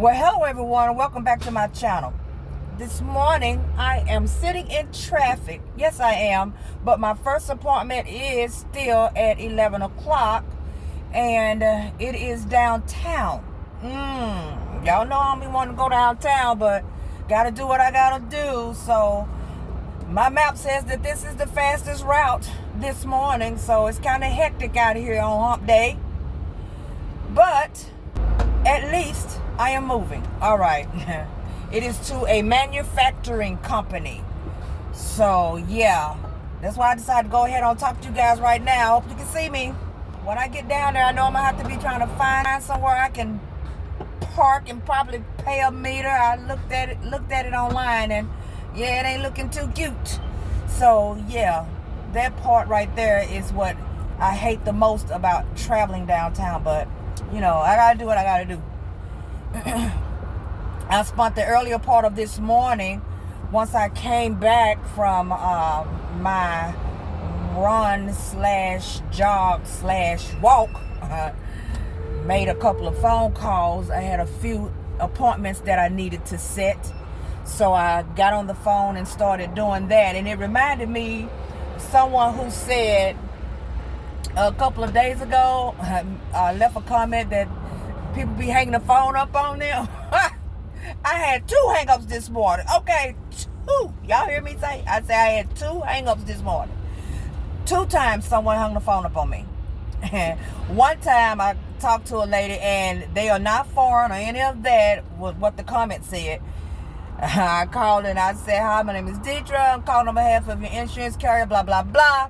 Well, hello everyone, and welcome back to my channel. This morning I am sitting in traffic. Yes, I am, but my first appointment is still at 11 o'clock, and it is downtown. Y'all know I don't want to go downtown, but gotta do what I gotta do. So my map says that this is the fastest route this morning, so it's kind of hectic out here on hump day, but at least I am moving. All right. It is to a manufacturing company. So yeah, that's why I decided to go ahead and talk to you guys right now. Hope you can see me. When I get down there, I know I'm gonna have to be trying to find somewhere I can park and probably pay a meter. I looked at it online, and yeah, it ain't looking too cute. So yeah, that part right there is what I hate the most about traveling downtown. But you know, I gotta do what I gotta do. I spent the earlier part of this morning, once I came back from my run/jog/walk, made a couple of phone calls. I had a few appointments that I needed to set, so I got on the phone and started doing that. And it reminded me of someone who said a couple of days ago, left a comment that people be hanging the phone up on them. I had 2 hang-ups this morning. Okay, 2. Y'all hear me say? I say I had 2 hang-ups this morning. 2 times someone hung the phone up on me. One time I talked to a lady, and they are not foreign or any of that, was what the comment said. I called and I said, hi, my name is Deidre. I'm calling on behalf of your insurance carrier, blah, blah, blah.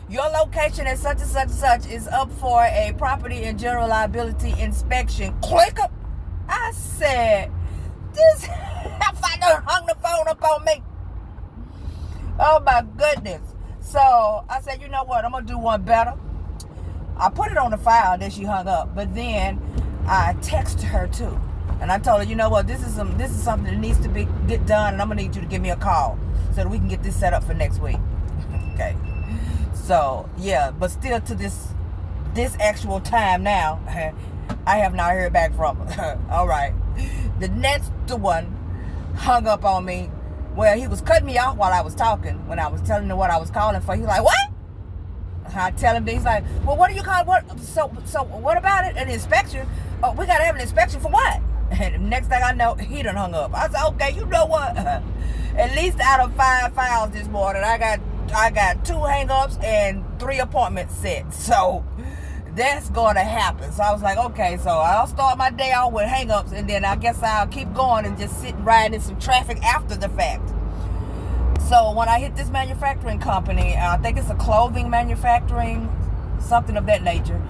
Your location at such and such and such is up for a property and general liability inspection. Click up. I said, this if I done hung the phone up on me. Oh my goodness. So I said, you know what? I'm gonna do one better. I put it on the file that she hung up, but then I texted her too, and I told her, you know what? This is something that needs to get done, and I'm gonna need you to give me a call so that we can get this set up for next week. Okay. So yeah, but still to this actual time now, I have not heard back from her. All right. The next one hung up on me. Well, he was cutting me off while I was talking. When I was telling him what I was calling for, he's like, what? I tell him that. He's like, well, what do you call it? What? So what about it? An inspection? Oh, we got to have an inspection for what? And the next thing I know, he done hung up. I said, okay, you know what? At least out of 5 files this morning, I got 2 hang-ups and 3 appointments set. So that's going to happen. So I was like, okay, so I'll start my day off with hang-ups, and then I guess I'll keep going and just sit and ride in some traffic after the fact. So when I hit this manufacturing company, I think it's a clothing manufacturing, something of that nature.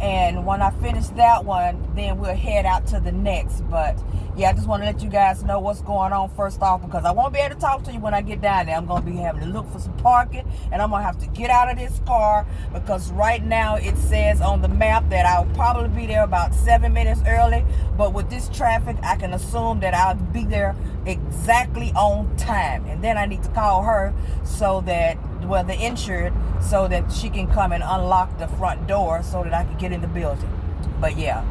And when I finish that one, then we'll head out to the next. But yeah, I just want to let you guys know what's going on first off, because I won't be able to talk to you when I get down there. I'm going to be having to look for some parking, and I'm going to have to get out of this car, because right now it says on the map that I'll probably be there about 7 minutes early. But with this traffic, I can assume that I'll be there exactly on time. And then I need to call her so that, well, the insured, so that she can come and unlock the front door so that I can get in the building. But yeah,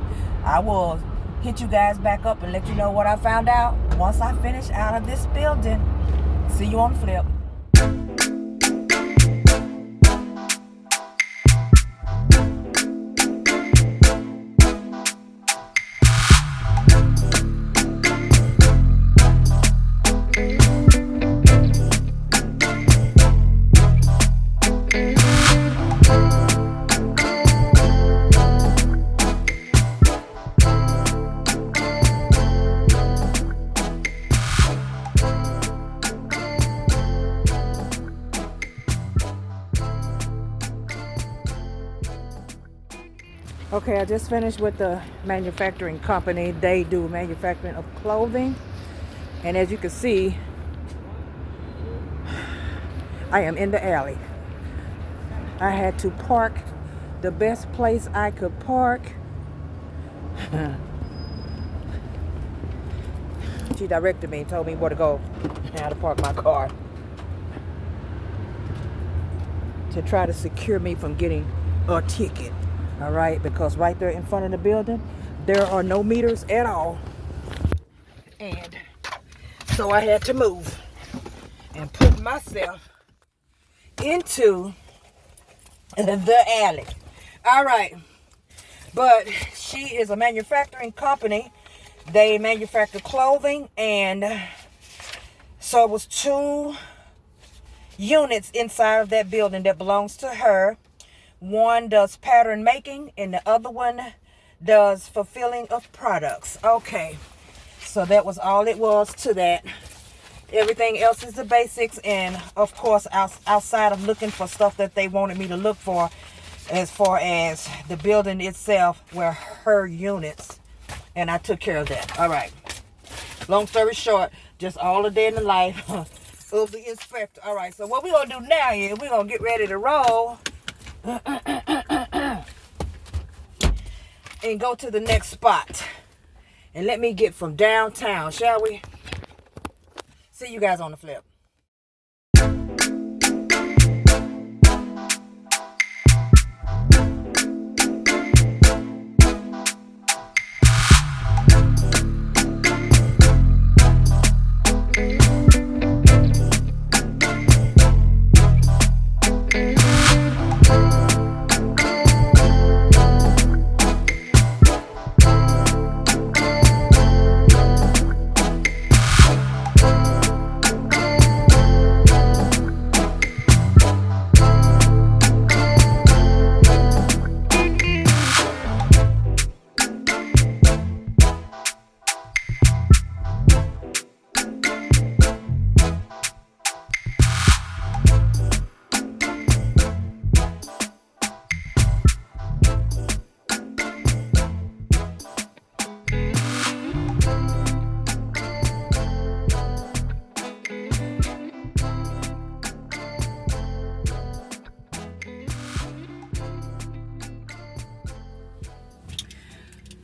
I will hit you guys back up and let you know what I found out once I finish out of this building. See you on the flip. Okay, I just finished with the manufacturing company. They do manufacturing of clothing. And as you can see, I am in the alley. I had to park the best place I could park. She directed me and told me where to go and how to park my car to try to secure me from getting a ticket. All right, because right there in front of the building, there are no meters at all. And so I had to move and put myself into the alley. All right. But she is a manufacturing company. They manufacture clothing, and so it was 2 units inside of that building that belongs to her. One does pattern making, and the other one does fulfilling of products. Okay, so that was all it was to that. Everything else is the basics, and of course outside of looking for stuff that they wanted me to look for, as far as the building itself were her units, and I took care of that. All right, long story short, just all the day in the life of the inspector. All right, so what we're gonna do now is we're gonna get ready to roll and go to the next spot, and let me get from downtown, shall we? See you guys on the flip.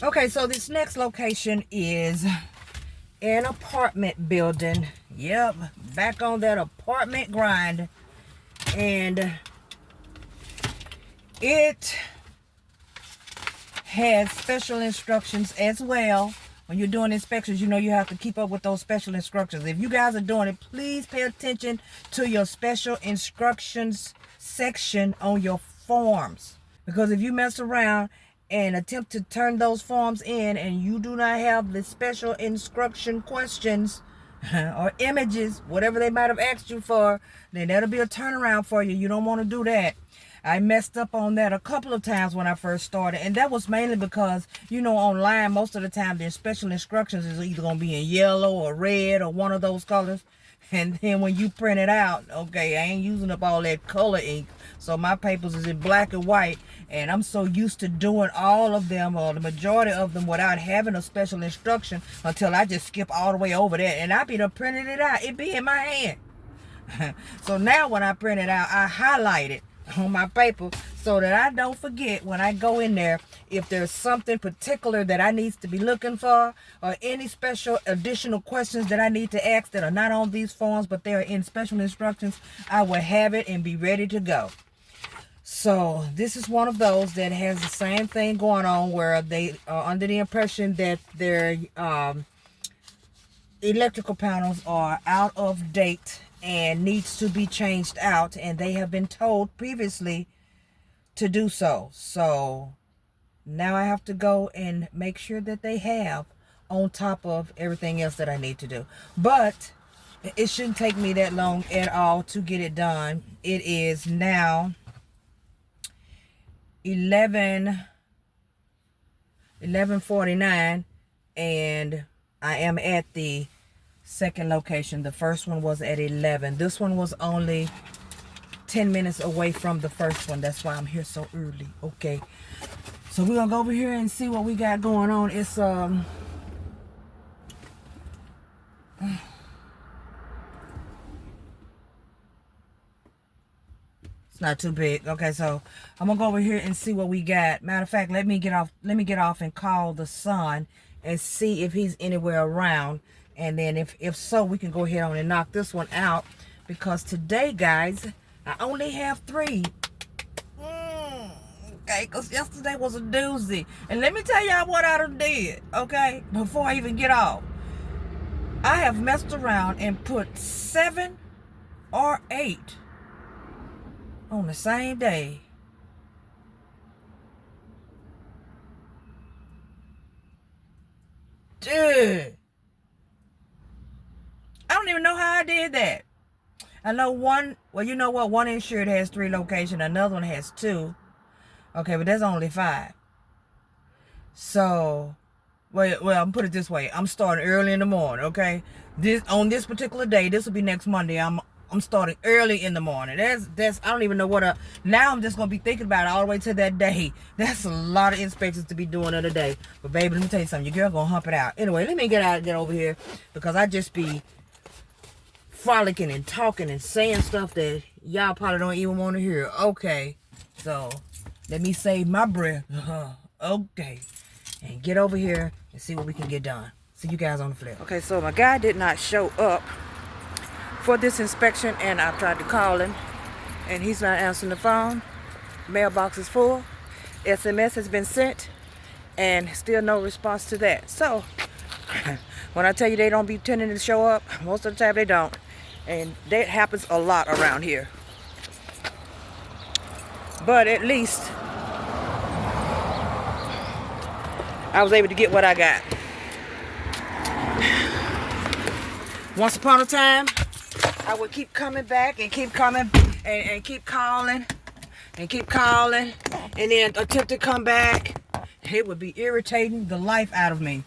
Okay, so this next location is an apartment building. Yep, back on that apartment grind. And it has special instructions as well. When you're doing inspections, you know you have to keep up with those special instructions. If you guys are doing it, please pay attention to your special instructions section on your forms. Because if you mess around and attempt to turn those forms in and you do not have the special instruction questions or images, whatever they might have asked you for, then that'll be a turnaround for you. You don't want to do that. I messed up on that a couple of times when I first started, and that was mainly because, you know, online most of the time the special instructions is either going to be in yellow or red or one of those colors. And then when you print it out, okay, I ain't using up all that color ink, so my papers is in black and white, and I'm so used to doing all of them, or the majority of them, without having a special instruction, until I just skip all the way over that, and I be done printed it out. It be in my hand. So now when I print it out, I highlight it on my paper so that I don't forget when I go in there. If there's something particular that I need to be looking for, or any special additional questions that I need to ask that are not on these forms but they're in special instructions, I will have it and be ready to go. So this is one of those that has the same thing going on, where they are under the impression that their electrical panels are out of date and needs to be changed out, and they have been told previously to do so. So now I have to go and make sure that they have, on top of everything else that I need to do. But it shouldn't take me that long at all to get it done. It is now 11:49, and I am at the second location. The first one was at 11. This one was only 10 minutes away from the first one. That's why I'm here so early. Okay, so we're gonna go over here and see what we got going on. It's it's not too big. Okay, so I'm gonna go over here and see what we got. Matter of fact, let me get off and call the son and see if he's anywhere around. And then if so, we can go ahead on and knock this one out, because today, guys, I only have 3. Okay, because yesterday was a doozy. And let me tell y'all what I done did, okay, before I even get off. I have messed around and put 7 or 8 on the same day. Dude, I don't even know how I did that. I know one, well, you know what? One insured has 3 locations. Another one has 2. Okay, but that's only 5. So, well, I'm put it this way. I'm starting early in the morning, okay? On this particular day, this will be next Monday. I'm starting early in the morning. That's I don't even know what now I'm just gonna be thinking about it all the way to that day. That's a lot of inspections to be doing in a day. But baby, let me tell you something. Your girl gonna hump it out. Anyway, let me get over here because I just be frolicking and talking and saying stuff that y'all probably don't even want to hear. Okay, so let me save my breath. Okay, and get over here and see what we can get done. See you guys on the flip. Okay, so my guy did not show up for this inspection, and I tried to call him and he's not answering the phone. Mailbox is full. SMS has been sent and still no response to that. So when I tell you they don't be tending to show up, most of the time they don't, and that happens a lot around here. But at least I was able to get what I got. Once upon a time, I would keep coming back and keep coming and keep calling and keep calling and then attempt to come back. It would be irritating the life out of me.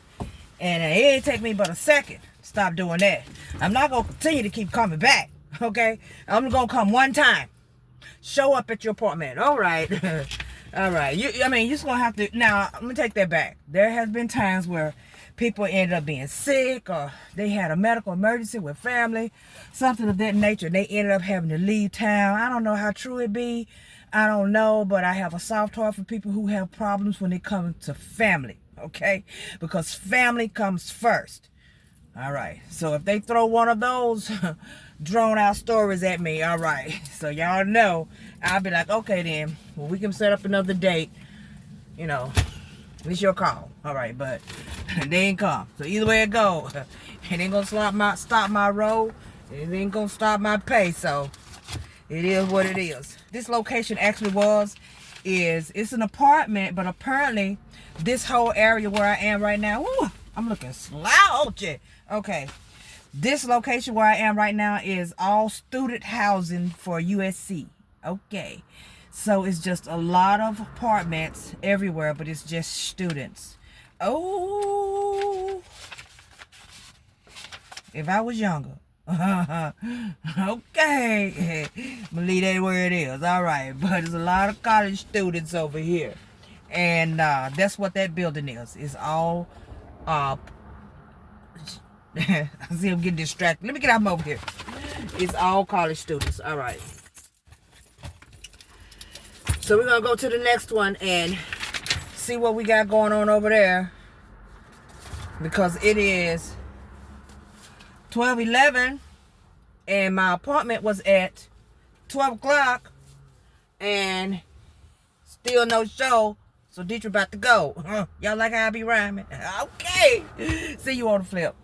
And it didn't take me but a second to stop doing that. I'm not going to continue to keep coming back, okay? I'm going to come one time. Show up at your apartment. All right. All right. You're just going to have to... Now, let me take that back. There has been times where people ended up being sick or they had a medical emergency with family, something of that nature. They ended up having to leave town. I don't know how true it be. I don't know, but I have a soft heart for people who have problems when it comes to family, okay? Because family comes first. All right. So if they throw one of those drawn out stories at me, all right. So y'all know, I'll be like, okay then, well, we can set up another date, you know. It's your call. All right, but they ain't come. So either way it go, it ain't gonna stop my road. It ain't gonna stop my pay. So it is what it is. This location actually it's an apartment, but apparently this whole area where I am right now, ooh, I'm looking slouchy. Okay, this location where I am right now is all student housing for USC. Okay. So it's just a lot of apartments everywhere, but it's just students. Oh, if I was younger. Okay. Believe that where it is. All right. But there's a lot of college students over here. And that's what that building is. It's all... I see I'm getting distracted. Let me get out from over here. It's all college students. All right. So we're going to go to the next one and see what we got going on over there. Because it is 12:11 and my appointment was at 12 o'clock and still no show. So Deidre about to go. Y'all like how I be rhyming? Okay. See you on the flip.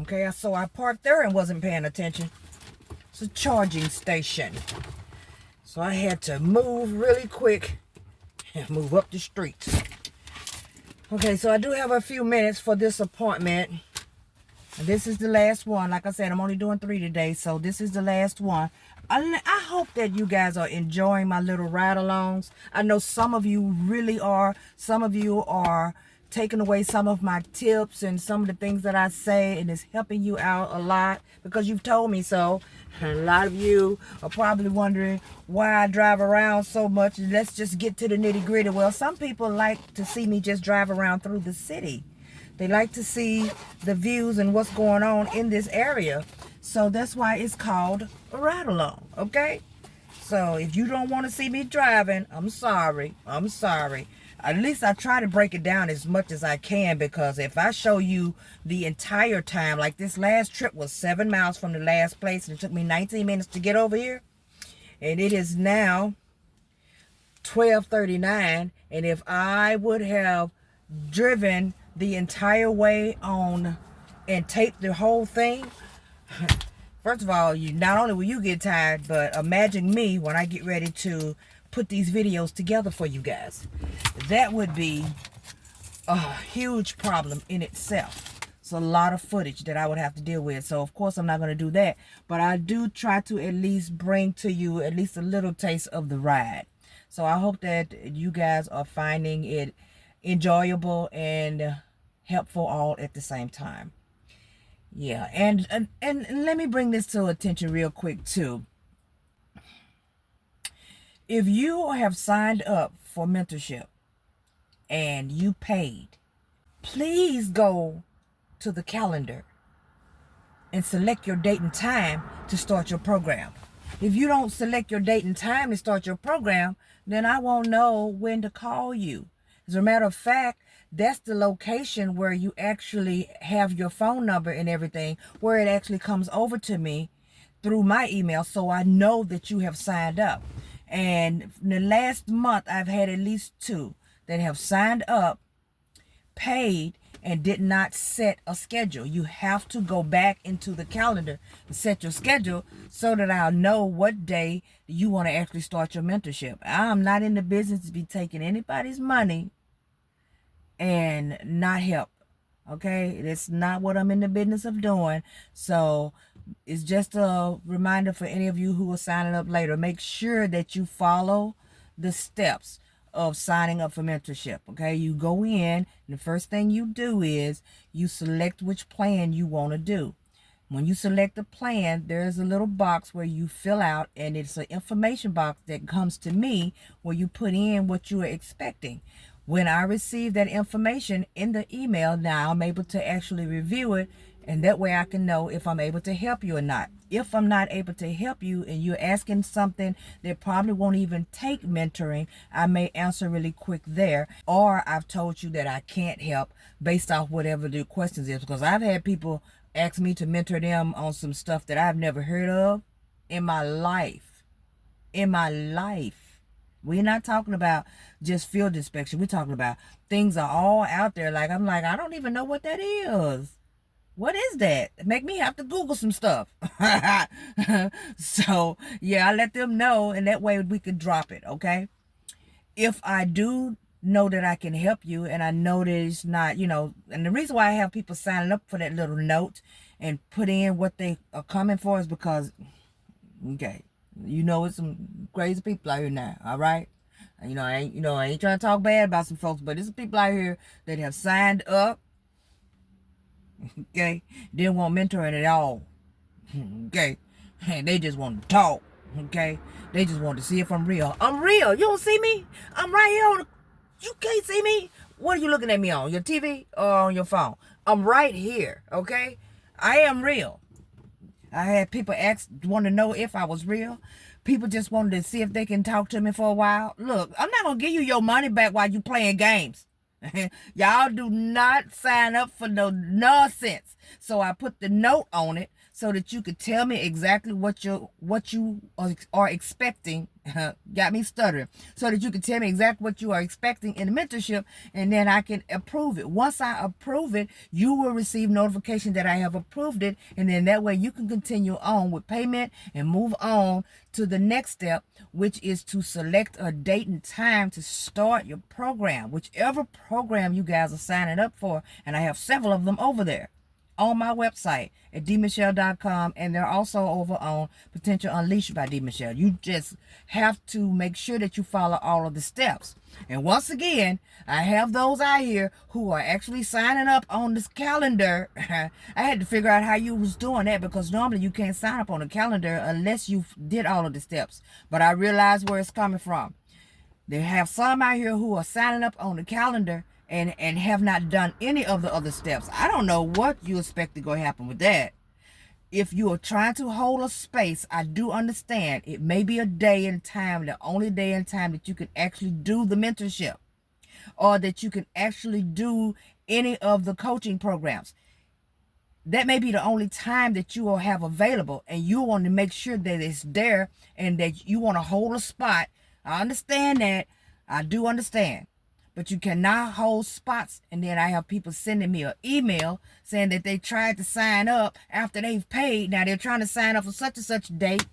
Okay, so I parked there and wasn't paying attention. It's a charging station. So I had to move really quick and move up the street. Okay, so I do have a few minutes for this appointment. And this is the last one. Like I said, I'm only doing 3 today, so this is the last one. I hope that you guys are enjoying my little ride-alongs. I know some of you really are. Some of you are taking away some of my tips and some of the things that I say, and it's helping you out a lot because you've told me so. And a lot of you are probably wondering why I drive around so much. Let's just get to the nitty-gritty. Well, some people like to see me just drive around through the city. They like to see the views and what's going on in this area. So that's why it's called a ride-along, okay? So if you don't want to see me driving, I'm sorry. I'm sorry. At least I try to break it down as much as I can, because if I show you the entire time, like this last trip was 7 miles from the last place, and it took me 19 minutes to get over here. And it is now 12:39, and if I would have driven the entire way on and taped the whole thing, first of all, you not only will you get tired, but imagine me when I get ready to put these videos together for you guys. That would be a huge problem in itself. It's a lot of footage that I would have to deal with. So of course I'm not going to do that, but I do try to at least bring to you at least a little taste of the ride. So I hope that you guys are finding it enjoyable and helpful all at the same time. Yeah, and let me bring this to attention real quick too. If you have signed up for mentorship and you paid, please go to the calendar and select your date and time to start your program. If you don't select your date and time to start your program, then I won't know when to call you. As a matter of fact, that's the location where you actually have your phone number and everything, where it actually comes over to me through my email, so I know that you have signed up. And in the last month, I've had at least 2 that have signed up, paid, and did not set a schedule. You have to go back into the calendar and set your schedule so that I'll know what day you want to actually start your mentorship. I'm not in the business to be taking anybody's money and not help. Okay, that's not what I'm in the business of doing. So it's just a reminder for any of you who are signing up later. Make sure that you follow the steps of signing up for mentorship. Okay, you go in, and the first thing you do is you select which plan you want to do. When you select the plan, there's a little box where you fill out, and it's an information box that comes to me where you put in what you are expecting. When I receive that information in the email, now I'm able to actually review it, and that way I can know if I'm able to help you or not. If I'm not able to help you and you're asking something that probably won't even take mentoring, I may answer really quick there. Or I've told you that I can't help based off whatever the questions is. Because I've had people ask me to mentor them on some stuff that I've never heard of in my life. In my life. We're not talking about just field inspection. We're talking about things are all out there. Like, I'm like, I don't even know what that is. What is that? Make me have to Google some stuff. So, yeah, I let them know, and that way we could drop it, okay? If I do know that I can help you, and I know that it's not, and the reason why I have people signing up for that little note and put in what they are coming for is because, okay, it's some crazy people out here now, all right? I ain't trying to talk bad about some folks, but there's some people out here that have signed up, okay? Didn't want mentoring at all, okay? And they just want to talk, okay? They just want to see if I'm real. I'm real. You don't see me? I'm right here you can't see me? What are you looking at me on? Your TV or on your phone? I'm right here, okay? I am real. I had people want to know if I was real. People just wanted to see if they can talk to me for a while. Look, I'm not going to give you your money back while you playing games. Y'all do not sign up for no nonsense. So I put the note on it so that you could tell me exactly what you are expecting got me stuttering, so that you can tell me exactly what you are expecting in the mentorship, and then I can approve it. Once I approve it, you will receive notification that I have approved it, and then that way you can continue on with payment and move on to the next step, which is to select a date and time to start your program, whichever program you guys are signing up for, and I have several of them over there on my website at dmichelle.com, and they're also over on Potential Unleashed by DMichelle. You just have to make sure that you follow all of the steps. And once again, I have those out here who are actually signing up on this calendar. I had to figure out how you was doing that, because normally you can't sign up on a calendar unless you did all of the steps. But I realized where it's coming from. They have some out here who are signing up on the calendar and have not done any of the other steps. I don't know what you expect to go happen with that. If you are trying to hold a space, I do understand it may be a day and time, the only day and time that you can actually do the mentorship, or that you can actually do any of the coaching programs. That may be the only time that you will have available, and you want to make sure that it's there and that you want to hold a spot. I understand that. I do understand. But you cannot hold spots. And then I have people sending me an email saying that they tried to sign up after they've paid. Now they're trying to sign up for such and such date,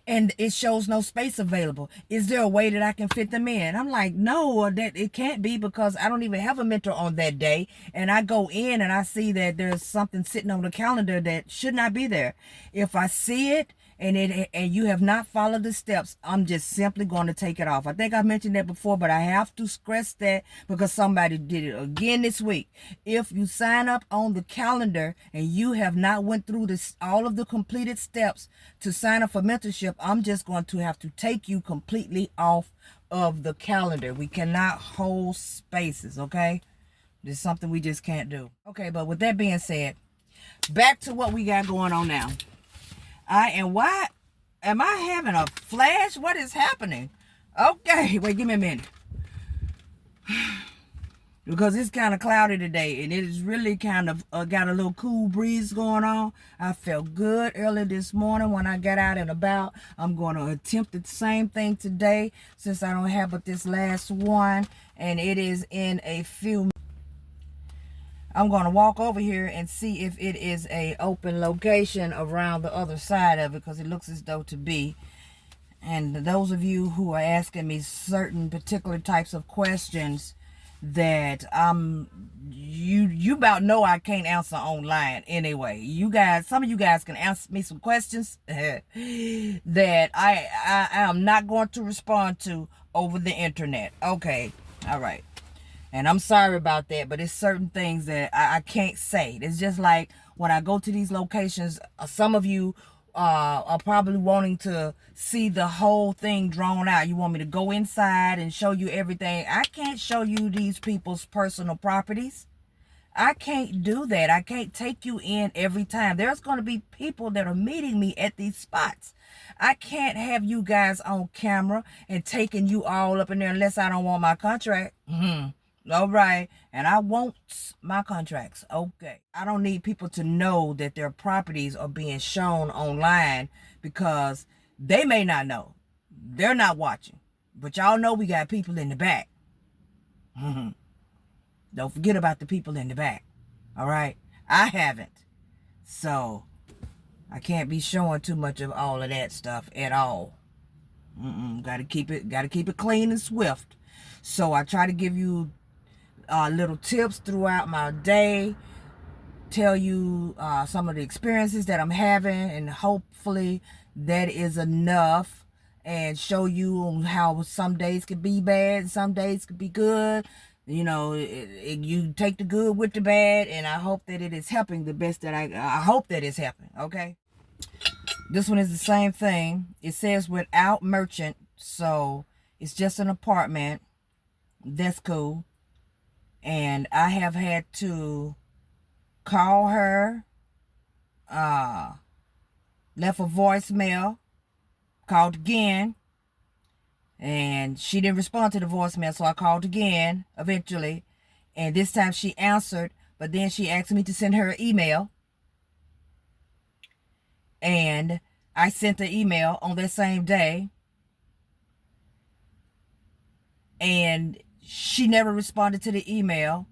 and it shows no space available. Is there a way that I can fit them in? I'm like, no, that it can't be, because I don't even have a mentor on that day. And I go in and I see that there's something sitting on the calendar that should not be there. If I see it and you have not followed the steps, I'm just simply going to take it off. I think I mentioned that before, but I have to stress that because somebody did it again this week. If you sign up on the calendar and you have not went through all of the completed steps to sign up for mentorship, I'm just going to have to take you completely off of the calendar. We cannot hold spaces, okay? There's something we just can't do. Okay, but with that being said, back to what we got going on now. Why am I having a flash? What is happening? Okay, wait, give me a minute. Because it's kind of cloudy today, and it is really kind of got a little cool breeze going on. I felt good early this morning when I got out and about. I'm going to attempt the same thing today, since I don't have but this last one, and it is in a few. I'm going to walk over here and see if it is a open location around the other side of it, because it looks as though to be. And those of you who are asking me certain particular types of questions that you about know I can't answer online anyway. You guys, some of you guys can answer me some questions that I am not going to respond to over the internet. Okay, all right. And I'm sorry about that, but it's certain things that I can't say. It's just like when I go to these locations, some of you are probably wanting to see the whole thing drawn out. You want me to go inside and show you everything. I can't show you these people's personal properties. I can't do that. I can't take you in every time. There's going to be people that are meeting me at these spots. I can't have you guys on camera and taking you all up in there unless I don't want my contract. All right. And I want my contracts. Okay. I don't need people to know that their properties are being shown online, because they may not know. They're not watching. But y'all know we got people in the back. Don't forget about the people in the back. All right. I haven't. So I can't be showing too much of all of that stuff at all. Gotta keep it clean and swift. So I try to give you little tips throughout my day, tell you some of the experiences that I'm having, and hopefully that is enough, and show you how some days could be bad and some days could be good. You know, you take the good with the bad, and I hope that it is helping the best that I hope that it's helping. Okay, this one is the same thing. It says without merchant, so it's just an apartment. That's cool. And I have had to call her, left a voicemail, called again, and she didn't respond to the voicemail, so I called again eventually, and this time she answered, but then she asked me to send her an email, and I sent the email on that same day, and she never responded to the email.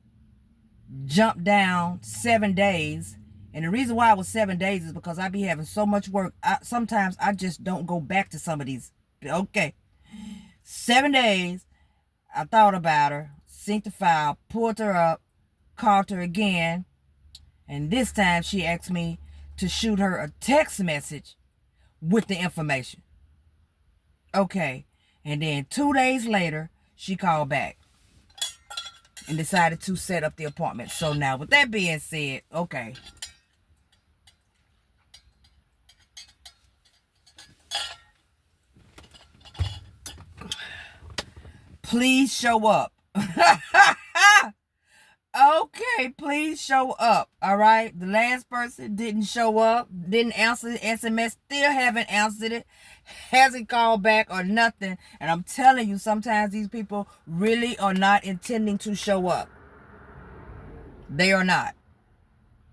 Jumped down 7 days. And the reason why it was 7 days is because I be having so much work. Sometimes I just don't go back to some of these. Okay. 7 days. I thought about her. Synced the file. Pulled her up. Called her again. And this time she asked me to shoot her a text message with the information. Okay. And then 2 days later, she called back and decided to set up the appointment. So now, with that being said, okay. Please show up. Okay, please show up. All right. The last person didn't show up, didn't answer the SMS, still haven't answered it, hasn't called back or nothing. And I'm telling you, sometimes these people really are not intending to show up. They are not.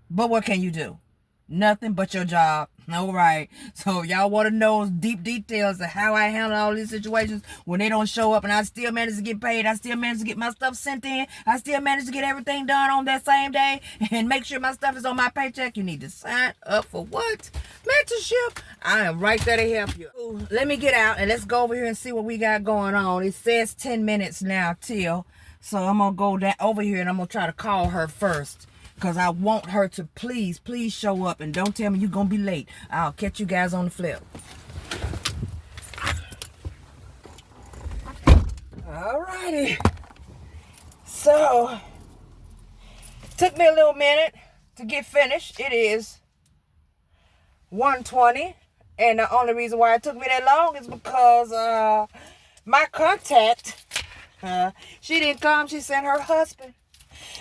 But what can you do? Nothing but your job. All right. So y'all want to know deep details of how I handle all these situations when they don't show up and I still manage to get paid. I still manage to get my stuff sent in. I still manage to get everything done on that same day and make sure my stuff is on my paycheck. You need to sign up for what? Mentorship. I am right there to help you. Ooh, let me get out and let's go over here and see what we got going on. It says 10 minutes now till. So I'm going to go down over here and I'm going to try to call her first. Because I want her to please show up. And don't tell me you're going to be late. I'll catch you guys on the flip. Alrighty. So, took me a little minute to get finished. It is 1:20. And the only reason why it took me that long is because my contact, she didn't come. She sent her husband.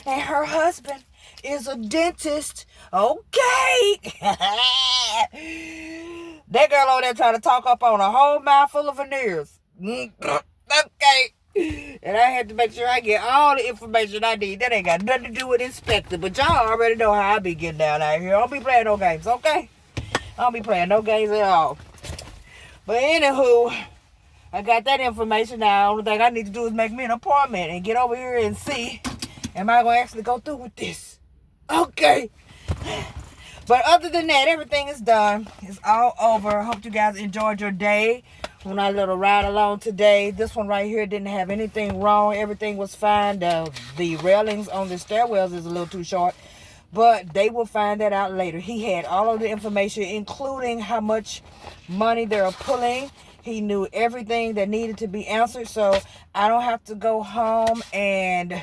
And her husband is a dentist. Okay. That girl over there trying to talk up on a whole mouthful of veneers. Okay. And I had to make sure I get all the information I need. That ain't got nothing to do with inspector. But y'all already know how I be getting down out here. I don't be playing no games, okay? I don't be playing no games at all. But anywho, I got that information now. The only thing I need to do is make me an appointment and get over here and see, am I going to actually go through with this? Okay. But other than that, everything is done. It's all over. I hope you guys enjoyed your day on our little ride along today. This one right here didn't have anything wrong. Everything was fine. The railings on the stairwells is a little too short. But they will find that out later. He had all of the information, including how much money they're pulling. He knew everything that needed to be answered. So I don't have to go home and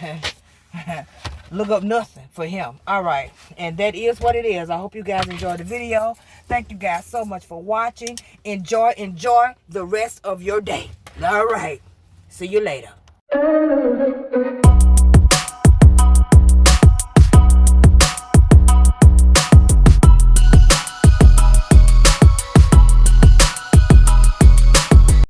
look up nothing for him. All right. And that is what it is. I hope you guys enjoyed the video. Thank you guys so much for watching. Enjoy the rest of your day. All right. See you later.